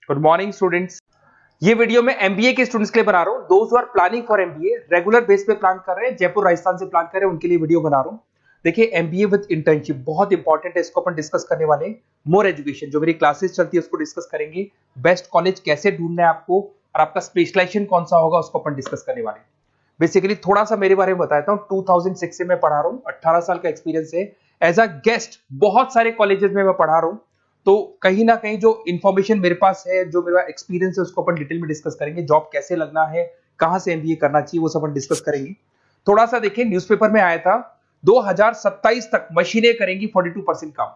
Good morning students. ये video मैं MBA के स्टूडेंट्स के लिए बना रहा हूँ। दोस्त who are planning for MBA, regular base पे प्लान कर रहे हैं, जयपुर राजस्थान से प्लान कर रहे हैं, उनके लिए वीडियो बना रहा हूँ। देखिए एमबीए विद इंटर्नशिप बहुत इंपॉर्टेंट है, इसको अपन डिस्कस करने वाले हैं। मोर एजुकेशन जो मेरी क्लासेस चलती है उसको डिस्कस करेंगे। बेस्ट कॉलेज कैसे ढूंढना है आपको और आपका स्पेशलाइजेशन कौन सा होगा उसको अपन डिस्कस करने वाले हैं। बेसिकली थोड़ा सा मेरे बारे में बताता हूँ। 2006 से मैं पढ़ा रहा हूँ, 18 साल का एक्सपीरियंस है। एज अ गेस्ट बहुत सारे कॉलेजेस में मैं पढ़ा रहा हूँ, तो कहीं ना कहीं जो इंफॉर्मेशन मेरे पास है, जो मेरा एक्सपीरियंस है, उसको अपन डिटेल में डिस्कस करेंगे। जॉब कैसे लगना है, कहां से एमबीए करना चाहिए, वो सब अपन डिस्कस करेंगे। थोड़ा सा देखिए, न्यूज़पेपर में आया था 2027 तक मशीनें करेंगी 42% काम।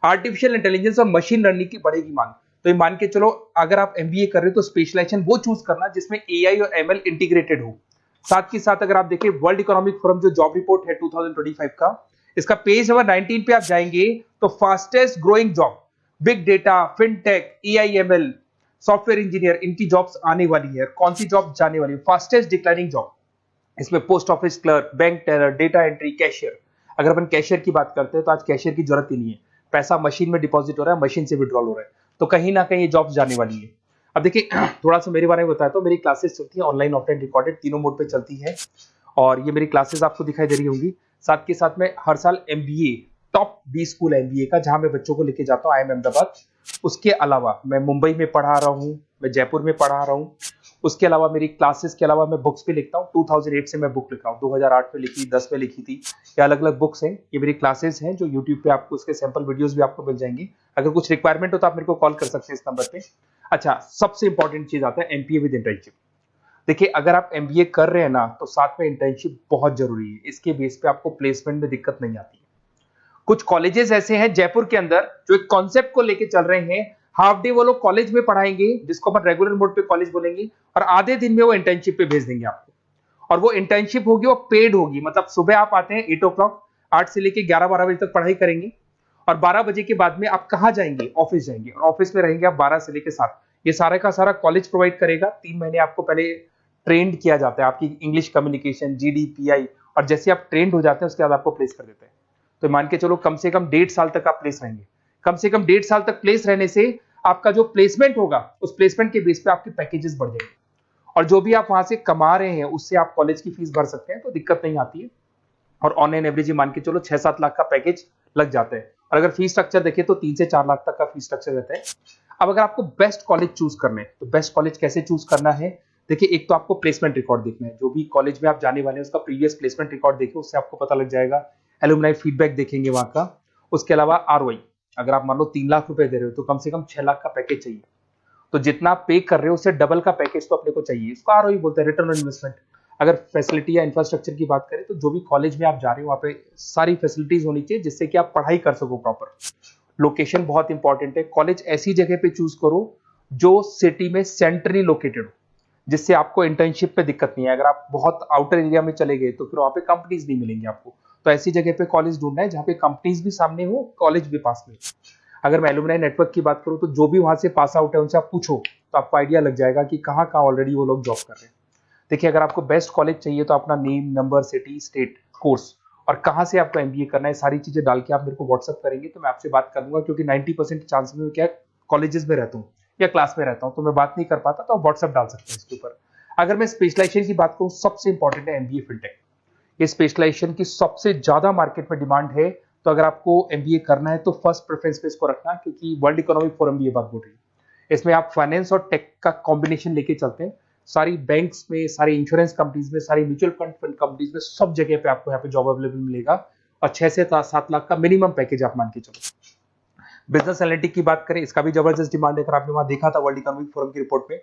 आर्टिफिशियल इंटेलिजेंस और मशीन लर्निंग की बढ़ेगी मांग। तो ये मान के चलो, अगर आप एमबीए कर रहे हो तो स्पेशलाइजेशन वो चूज करना जिसमें एआई और एमएल इंटीग्रेटेड हो। साथ ही साथ अगर आप देखिए वर्ल्ड इकोनॉमिक फोरम जो जॉब रिपोर्ट है 2025 का, इसका पेज नंबर 19 पे आप जाएंगे तो fastest growing job big data, fintech, AIML, software engineer, इनकी जॉब्स आने वाली है। कौन सी जॉब जाने वाली है? फास्टेस्ट डिक्लाइनिंग जॉब, इसमें post office clerk, bank teller, data entry, cashier. अगर अपन कैशियर की बात करते हैं तो आज कैशियर की जरूरत ही नहीं है। पैसा मशीन में डिपॉजिट हो रहा है, मशीन से विड्रॉल हो रहा है, तो कहीं ना कहीं ये जॉब्स जाने वाली है। अब देखिए थोड़ा सा मेरे बारे में बताया तो मेरी क्लासेस चलती है ऑनलाइन, ऑफलाइन, रिकॉर्डेड, तीनों मोड पे चलती है। और ये मेरी क्लासेस आपको दिखाई दे रही होंगी। साथ के साथ में हर साल एमबीए, टॉप 20 स्कूल एमबीए का जहां मैं बच्चों को लेके जाता हूँ, आईएम अहमदाबाद। उसके अलावा मैं मुंबई में पढ़ा रहा हूँ, मैं जयपुर में पढ़ा रहा हूँ। उसके अलावा मेरी क्लासेस के अलावा मैं बुक्स भी लिखता हूँ। 2008 से मैं बुक लिखा हूँ, 2008 में लिखी, 10 में लिखी थी। ये अलग अलग बुक्स हैं, ये मेरी क्लासेस हैं जो यूट्यूब पे आपको उसके सैंपल वीडियोस भी आपको मिल जाएंगे। अगर कुछ रिक्वायरमेंट हो तो आप मेरे को कॉल कर सकते हैं इस नंबर पे। अच्छा, सबसे इंपॉर्टेंट चीज आता है एमपीए विद इंटर्नशिप। देखिए अगर आप एमबीए कर रहे हैं ना, तो साथ में इंटर्नशिप बहुत जरूरी है। इसके बेस पे आपको प्लेसमेंट में दिक्कत नहीं आती है। कुछ कॉलेजेस ऐसे हैं जयपुर के अंदर जो एक कॉन्सेप्ट को लेके चल रहे हैं। हाफ डे वो लोग कॉलेज में पढ़ाएंगे, जिसको अपन रेगुलर मोड पे कॉलेज बोलेंगे, और आधे दिन में वो इंटर्नशिप पे भेज देंगे आपको। और वो इंटर्नशिप होगी, वो पेड होगी। मतलब सुबह आप आते हैं 8 ओ क्लॉक, 8 से लेके 11-12 बजे तक पढ़ाई करेंगे, और 12 बजे के बाद में आप कहाँ जाएंगे? ऑफिस जाएंगे, और ऑफिस में रहेंगे आप 12 से लेके 7। ये सारा का सारा कॉलेज प्रोवाइड करेगा। 3 महीने आपको पहले ट्रेंड किया जाता है, आपकी इंग्लिश कम्युनिकेशन, जीडीपीआई, और जैसे आप ट्रेंड हो जाते हैं उसके बाद आपको प्लेस कर देते हैं। तो मान के चलो कम से कम 1.5 साल तक आप प्लेस रहेंगे। कम से कम 1.5 साल तक प्लेस रहने से आपका जो प्लेसमेंट होगा, उस प्लेसमेंट के बेस पे आपके पैकेजेस बढ़ जाएंगे, और जो भी आप वहां से कमा रहे हैं उससे आप कॉलेज की फीस भर सकते हैं, तो दिक्कत नहीं आती है। और ऑन एन एवरेज मान के चलो 6-7 लाख का पैकेज लग जाता है। और अगर फीस स्ट्रक्चर देखें तो 3 से 4 लाख तक का फीस स्ट्रक्चर रहता है। अब अगर आपको बेस्ट कॉलेज चूज करना है तो बेस्ट कॉलेज कैसे चूज करना है? देखिए एक तो आपको प्लेसमेंट रिकॉर्ड देखना है। जो भी कॉलेज में आप जाने वाले हैं उसका प्रीवियस प्लेसमेंट रिकॉर्ड देखिए, उससे आपको पता लग जाएगा। एलुमनाई फीडबैक देखेंगे वहां का। उसके अलावा आरओआई, अगर आप मान लो 3 लाख रुपए दे रहे हो तो कम से कम 6 लाख का पैकेज चाहिए। तो जितना आप पे कर रहे हो उससे डबल का पैकेज तो अपने को चाहिए। इसको आरओआई बोलते हैं, रिटर्न ऑन इन्वेस्टमेंट। अगर फैसिलिटी या इंफ्रास्ट्रक्चर की बात करें तो जो भी कॉलेज में आप जा रहे हो वहां पे सारी फैसिलिटीज होनी चाहिए जिससे कि आप पढ़ाई कर सको प्रॉपर। लोकेशन बहुत इंपॉर्टेंट है। कॉलेज ऐसी जगह पे चूज करो जो सिटी में सेंट्रली लोकेटेड हो, जिससे आपको इंटर्नशिप पे दिक्कत नहीं है। अगर आप बहुत आउटर एरिया में चले गए तो फिर वहां पे कंपनीज नहीं मिलेंगी आपको। तो ऐसी जगह पे कॉलेज ढूंढना है जहाँ पे कंपनीज भी सामने हो, कॉलेज भी पास में। अगर मैं एलुमनाई नेटवर्क की बात करूँ तो जो भी वहां से पास आउट है उनसे आप पूछो तो आपको आइडिया लग जाएगा कि कहाँ कहाँ ऑलरेडी वो लोग जॉब कर रहे हैं। देखिए अगर आपको बेस्ट कॉलेज चाहिए तो अपना name, number, city, state, course और कहाँ से आपको एमबीए करना है, सारी चीजें डाल के आप मेरे को व्हाट्सअप करेंगे तो मैं आपसे बात कर लूंगा। क्योंकि 90% चांस में क्या कॉलेजेस में रहता हूँ या क्लास में रहता हूँ, तो मैं बात नहीं कर पाता, तो आप व्हाट्सअप डाल सकते हैं इसके ऊपर। अगर मैं स्पेशलाइजेशन की बात करूँ, सबसे इंपॉर्टेंट है एमबीए फिनटेक। ये स्पेशलाइजेशन की सबसे ज्यादा मार्केट में डिमांड है। तो अगर आपको एमबीए करना है तो फर्स्ट प्रेफरेंस पे इसको रखना, क्योंकि वर्ल्ड इकोनॉमिक फोरम भी ये बात बोल रही है। इसमें आप फाइनेंस और टेक का कॉम्बिनेशन लेके चलते हैं। सारी बैंक्स में, सारी इंश्योरेंस कंपनीज में, सारी म्यूचुअल फंड कंपनीज में, सब जगह पे आपको यहाँ पे जॉब अवेलेबल मिलेगा। और 6 से 7 लाख का मिनिमम पैकेज आप मान के चलो। बिजनेस एनालिटिक की बात करें, इसका भी जबरदस्त डिमांड है। अगर आपने वहां देखा था वर्ल्ड इकोनॉमिक फोरम की रिपोर्ट में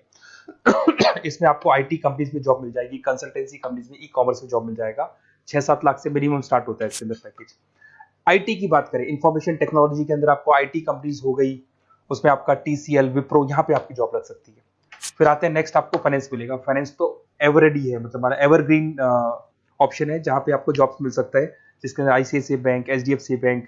इसमें आपको आईटी कंपनीज में जॉब मिल जाएगी, कंसल्टेंसी कंपनीज में, ई कॉमर्स में जॉब मिल जाएगा। 6-7 लाख से मिनिमम स्टार्ट होता है इसके अंदर पैकेज। आईटी की बात करें, इंफॉर्मेशन टेक्नोलॉजी के अंदर आपको आईटी कंपनीज हो गई, उसमें आपका टीसीएल, विप्रो, यहाँ पे आपकी जॉब लग सकती है। फिर आते हैं नेक्स्ट, आपको फाइनेंस मिलेगा। फाइनेंस तो एवररेडी है, मतलब हमारा एवरग्रीन ऑप्शन है जहाँ पे आपको जॉब्स मिल सकता है, जिसके अंदर आईसीआईसीआई बैंक, एचडीएफसी बैंक,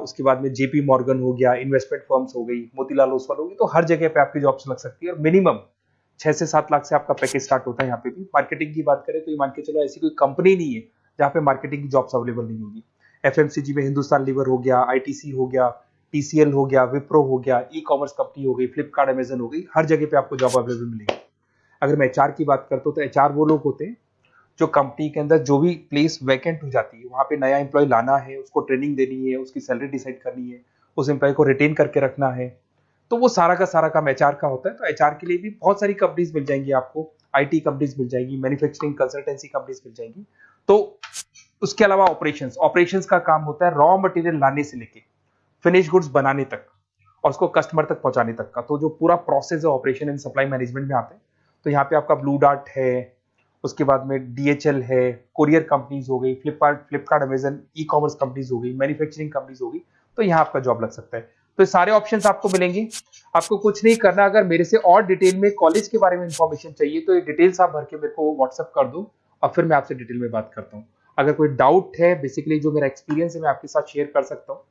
उसके बाद में जेपी मॉर्गन हो गया, इन्वेस्टमेंट फर्म्स हो गई, मोतीलाल ओसवाल हो गई। तो हर जगह पे आपकी जॉब्स लग सकती है और मिनिमम 6 से 7 लाख से आपका पैकेज स्टार्ट होता है। यहाँ पे भी मार्केटिंग की बात करें तो ये मान के चलो ऐसी कोई कंपनी नहीं है जहाँ पे मार्केटिंग की जॉब्स अवेलेबल नहीं होगी। एफएमसीजी में हिंदुस्तान लीवर हो गया, आईटीसी हो गया, TCL हो गया, विप्रो हो गया, ई-कॉमर्स कंपनी हो गई, फ्लिपकार्ट, अमेजन हो गई, हर जगह पे आपको जॉब अवेलेबल मिलेगी। अगर मैं HR की बात करता हूँ तो HR वो लोग होते हैं जो कंपनी के अंदर जो भी प्लेस वैकेंट हो जाती है वहां पे नया एम्प्लॉय लाना है, उसको ट्रेनिंग देनी है, उसकी सैलरी डिसाइड करनी है, उस एम्प्लॉय को रिटेन करके रखना है, तो वो सारा का सारा काम HR का होता है। तो HR के लिए भी बहुत सारी कंपनीज मिल जाएंगी आपको, IT कंपनीज मिल जाएगी, मैन्युफैक्चरिंग कंसल्टेंसी कंपनीज मिल जाएंगी। तो उसके अलावा ऑपरेशंस ऑपरेशंस का काम होता है रॉ मटेरियल लाने से लेके फिनिश गुड्स बनाने तक और उसको कस्टमर तक पहुंचाने तक का। तो जो पूरा प्रोसेस है ऑपरेशन एंड सप्लाई मैनेजमेंट में आता है। तो यहाँ पे आपका ब्लू डार्ट है, उसके बाद में DHL है, कोरियर कंपनीज हो गई, फ्लिपकार्ट, अमेजन, ई-कॉमर्स कंपनीज हो गई, मैन्युफैक्चरिंग कंपनीज हो गई, तो यहाँ आपका जॉब लग सकता है। तो ये सारे ऑप्शंस आपको मिलेंगे। आपको कुछ नहीं करना, अगर मेरे से और डिटेल में कॉलेज के बारे में इंफॉर्मेशन चाहिए तो ये डिटेल्स आप भर के मेरे को व्हाट्सअप कर दो और फिर मैं आपसे डिटेल में बात करता हूँ। अगर कोई डाउट है, बेसिकली जो मेरा एक्सपीरियंस है मैं आपके साथ शेयर कर सकता हूँ,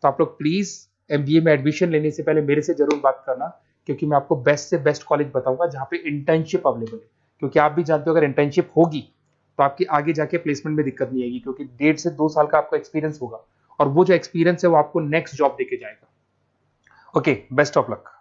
तो आप लोग प्लीज MBA में एडमिशन लेने से पहले मेरे से जरूर बात करना, क्योंकि मैं आपको बेस्ट से बेस्ट कॉलेज बताऊंगा जहाँ पे इंटर्नशिप अवेलेबल है। क्योंकि आप भी जानते हो अगर इंटर्नशिप होगी तो आपकी आगे जाके प्लेसमेंट में दिक्कत नहीं आएगी, क्योंकि 1.5 से 2 साल का आपका एक्सपीरियंस होगा और वो जो एक्सपीरियंस है वो आपको नेक्स्ट जॉब देके जाएगा। Okay, best of luck.